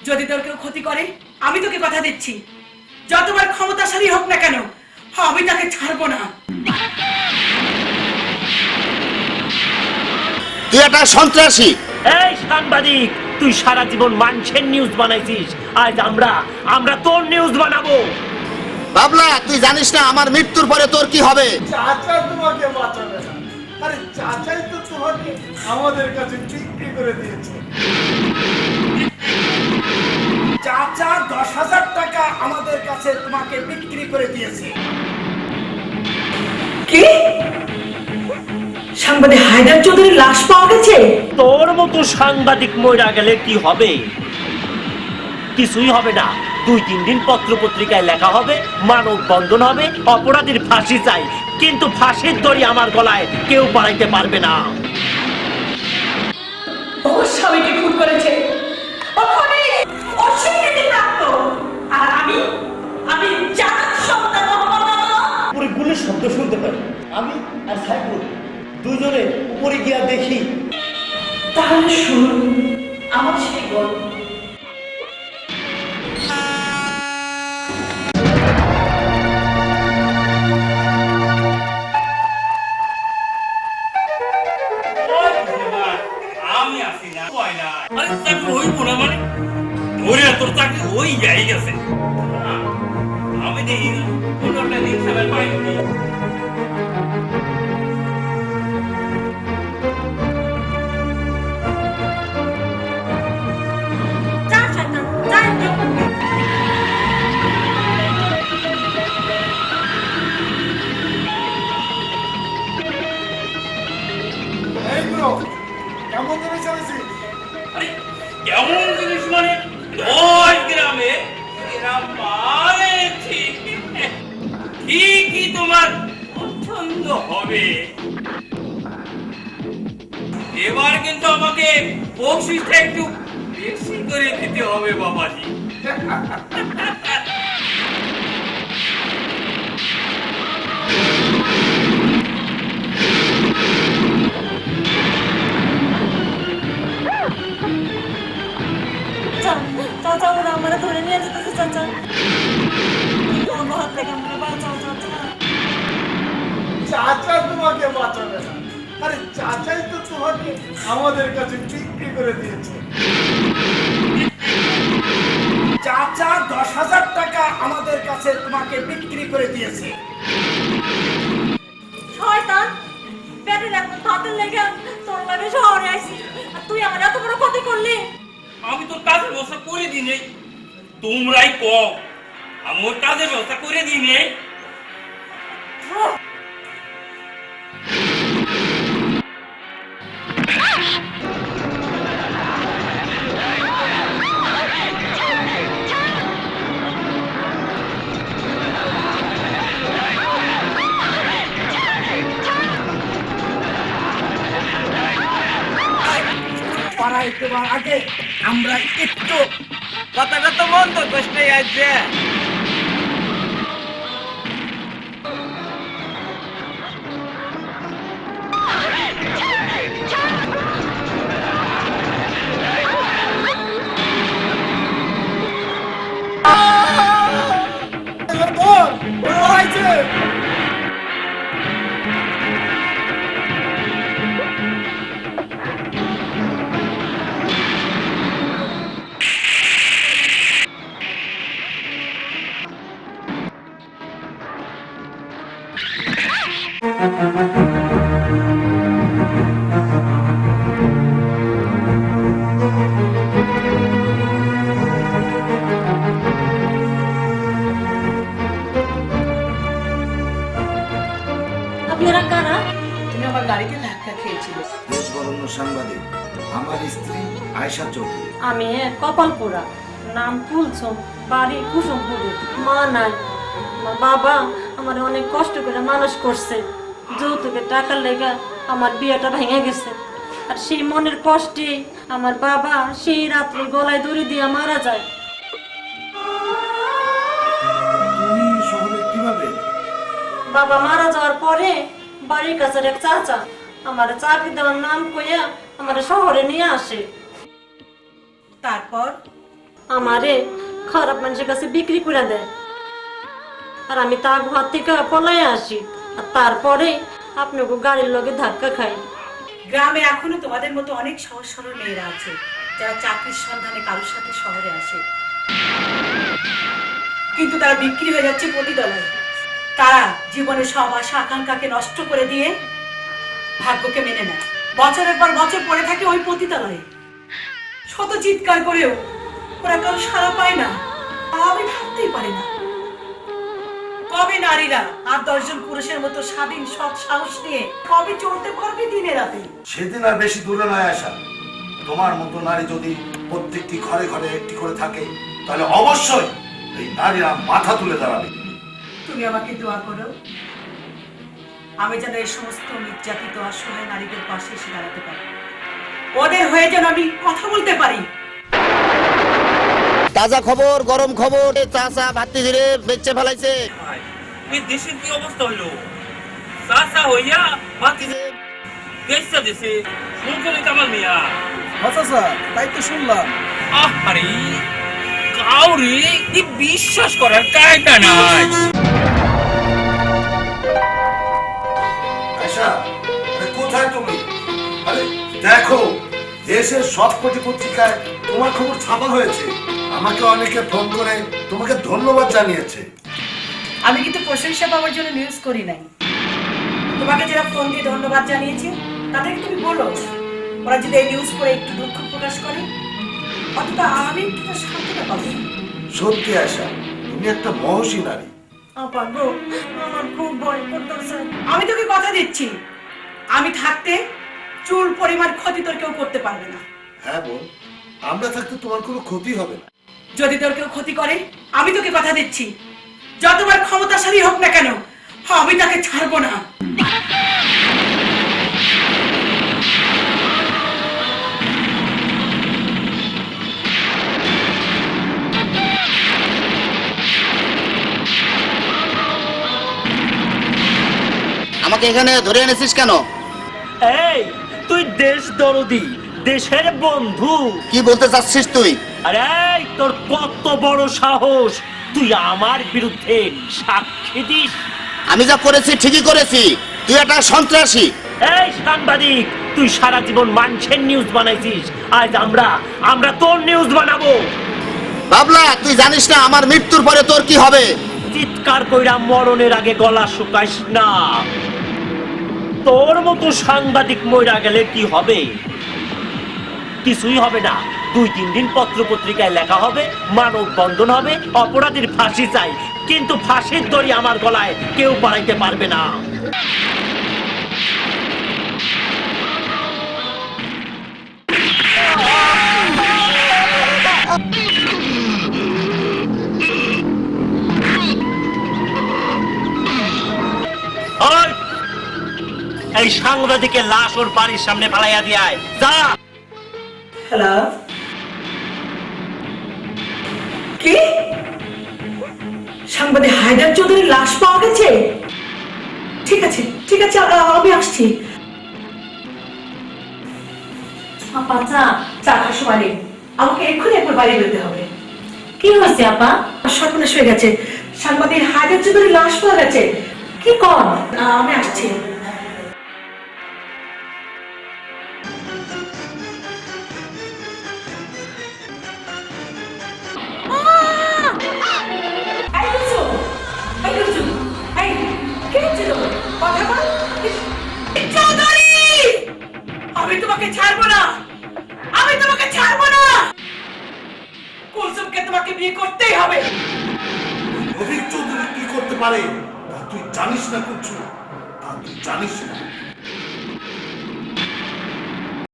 যদি তোর কেউ ক্ষতি করে আমি তোকে কথা দিচ্ছি, যতবার ক্ষমতাশালী হোক না কেন আমি তাকে ছাড়বো না। তুই একটা সন্ত্রাসী। এই সাংবাদিক, তুই সারা জীবন মানুষের নিউজ বানাইছিস, আজ আমরা তোর নিউজ বানাবো। বাবলা, তুই জানিস না আমার মৃত্যুর পরে তোর কি হবে? চাচা তোমাকে বাঁচাবে না। আরে চাচাই তো তোমাকে আমাদের কাছে বিক্রি করে দিয়েছে। চাচা 10,000 টাকা আমাদের কাছে তোমাকে বিক্রি করে দিয়েছে। কি? সাংবাদিক হায়দার চৌধুরীর লাশ পাওয়া গেছে? তোর মতো সাংবাদিক মইরা গেলে কি হবে? কিছুই হবে না। 2-3 দিন পত্র পত্রিকায় লেখা হবে, মানববন্ধন হবে, অপরাধীর ফাঁসি চাই, কিন্তু ফাঁসির দড়ি আমার গলায় কেউ বাড়াইতে পারবে না। ও স্বামীকে খুন করেছে, ওখানে অস্বীকৃতিপ্রাপ্ত। আর আমি জানার সন্তান উপরে গুলির শব্দ শুনতে পাই। আমি আর সাইফুল দুজনে উপরে গিয়া দেখি। তাহলে শুনুন আমার সেই গল্প। আমি আসি না, আরে চাকরি হইব না মানে ধরে তোর চাকরি হই যাই গেছে। আমি দেখি কোনো একটা রিক্সা পাইনি। এই ব্রো, কেমন করে চলেছিস? আরে কেমন জিনিস মানে 10 গ্রামে এরা মানে ঠিকই তোমার পছন্দ হবে। এবার কিন্তু আমাকে বকশিসটা একটু বেশি করে দিতে হবে বাবাজি। চাচা ওরা আমরা ধরে নিয়ে যেতেছে। চাচা আমার হাত থেকে আমরা বাঁচাও চাচা। চাচা তোমাকে বাঁচাবে না। আরে চাচাই তো তোমাকে আমাদের কাছে বিক্রি করে দিয়েছে। চাচা 10,000 টাকা আমাদের কাছে তোমাকে বিক্রি করে দিয়েছে। শয়তান, পেটে এখন ভাতের লেগে তোর লাগে শহরে আইছি, আর তুই আমার এত বড় ক্ষতি করলি। আমি তোর কাজের ব্যবস্থা করে দিই নেই, তোমরাই কম আমি ওর কাজের ব্যবস্থা করে দিই নেই। পাড়ায় তোমার আগে আমরা একটু কথাটা তো মন্দ কষ্টই আছে। আপনারা কারা? তুমি আমার গাড়িতে ধাক্কা খেয়েছিলে। দেশবরণ্য সাংবাদিক, আমার স্ত্রী আয়েশা চৌধুরী। আমি কপাল পোড়া, নাম কুলসুম, বাড়ি কুসুমপুরে। মা নাই, আমার বাবা আমার অনেক কষ্ট করে মানুষ করছে। যৌতুকের টাকার লেগে আমার বিয়েটা ভেঙে গেছে, আর সেই মনের কষ্টে আমার বাবা সেই রাত্রে গলায় দড়ি দিয়ে মারা যায়। তুমি শহরে কিভাবে? বাবা মারা যাওয়ার পরে বাড়ির কাছের এক চাচা আমার চাকরি দেওয়ার নাম কইয়া আমার শহরে নিয়ে আসে। তারপর আমারে খারাপ মানুষের কাছে বিক্রি করে দেয়, আর আমি তার ঘর থেকে পলাই আসি, আর তারপরে আপনাকে গাড়ির লগে ধাক্কা খাই। গ্রামে এখনো তোমাদের মতো অনেক সহজ সরল মেয়েরা আছে যারা চাকরির সন্ধানে কারোর সাথে শহরে আসে, কিন্তু তারা বিক্রি হয়ে যাচ্ছে প্রতিদলায়। তারা জীবনের সব আশা আকাঙ্ক্ষাকে নষ্ট করে দিয়ে ভাগ্যকে মেনে নেয়, বছরের পর বছর পড়ে থাকে ওই প্রতিতলায়। শত চিৎকার করেও ওরা কারো সাড়া পায় না। আমি ভাবতেই পারি না কবে নারীরা আর 10 জন পুরুষের মতো স্বাধীন সৎ সাহস নিয়ে কবে চলতে পারবে দিনে রাতে। সেদিন আর বেশি দূরে নয় আশা। তোমার মতো নারী যদি প্রত্যেকটি ঘরে ঘরে একটি করে থাকে, তাহলে অবশ্যই এই নারীরা মাথা তুলে দাঁড়াবে। তুমি আমাকে দোয়া করো, আমি যেন এই সমস্ত নির্যাতিত অসহায় নারীদের পাশে এসে দাঁড়াতে পারি, ওদের হয়ে যেন আমি কথা বলতে পারি। তাজা খবর, গরম খবর, চাচা ভাতি ধরে বেচে ফেলাইছে। এই দেশের কি অবস্থা হলো? চাচা হইয়া বাতি বেচা দিছে, শুনছো কামাল মিয়া? চাচা তাই তো শুনলাম। আরে কাউরি কি বিশ্বাস করার কায়দা নাই। আশা, আরে কোথায় তুমি? আরে দেখো, দেশের সবকটি পত্রিকায় তোমার খবর ছাপা হয়েছে। আমাকে অনেকে ফোন করে তোমাকে ধন্যবাদ জানিয়েছে। আমি কিন্তু প্রশংসা পাওয়ার জন্য নিউজ করি নাই। তোমাকে যারা ফোন দিয়ে ধন্যবাদ জানিয়েছে তাদেরকে তুমি বলো, ওরা যদি এই নিউজ করে একটু দুঃখ প্রকাশ করে, অন্তত আমি একটু শান্তিটা পাবো। সত্যি আশা, তুমি একটা মহসী নারী। আপা গো, আমার খুব ভয় করতেছে। আমি তোকে কথা দিচ্ছি, আমি থাকতে চুল পরিমাণ ক্ষতি তোর কেউ করতে পারবে না। হ্যাঁ বোন, আমরা থাকতে তোমার কোনো ক্ষতি হবে না। যদি তোর কেউ ক্ষতি করে, আমি তোকে কথা দিচ্ছি, যতবার ক্ষমতাশালী হোক না কেন, আমি তাকে ছাড়বো না। আমাকে এখানে ধরে এনেছিস কেন? এই তুই দেশ দরদি, দেশের বন্ধু, কি বলতে চাচ্ছিস তুই? আরে এই, তোর কত বড় সাহস, তুই আমার বিরুদ্ধে সাক্ষী দিস? আমি যা করেছি ঠিকই করেছি। তুই একটা সন্ত্রাসী। এই সাংবাদিক, তুই সারা জীবন মানুষের নিউজ বানাইছিস, আজ আমরা তোর নিউজ বানাবো। বাবলা, তুই জানিস না আমার মৃত্যুর পরে তোর কি হবে? চিৎকার কইরা মরণের আগে গলা শুকাইস না। তোর মতো সাংবাদিক মইরা গেলে কি হবে? কিছুই হবে না। 2-3 দিন পত্র পত্রিকায় লেখা হবে, মানববন্ধন হবে, অপরাধীর ফাঁসি চাই, কিন্তু ফাঁসির দড়ি আমার গলায় কেউ বাড়াইতে পারবে না। ওই, এই সাংবাদিকের লাশ ওর বাড়ির সামনে ফালাইয়া দিয়ায় যা। হ্যালো, কি সাংবাদিক হায়দার চৌধুরীর লাশ পাওয়া গেছে? ঠিক আছে ঠিক আছে, আমি আসছি। আপা চা খাওয়ার সময় নেই, আমাকে এক্ষুনি একবার বাইরে বেরোতে হবে। কি হয়েছে আপা? সর্বনাশ হয়ে গেছে, সাংবাদিক হায়দার চৌধুরীর লাশ পাওয়া গেছে। কি কর? আমি আসছি। আমি তোমাকে ছাড়বো না, আমি তোমাকে ছাড়বো না। কুলসুমকে তোমাকে বিয়ে করতেই হবে। রফিক চৌধুরী কি করতে পারে তা তুই জানিস না, কুলসুম, তা তুই জানিস না।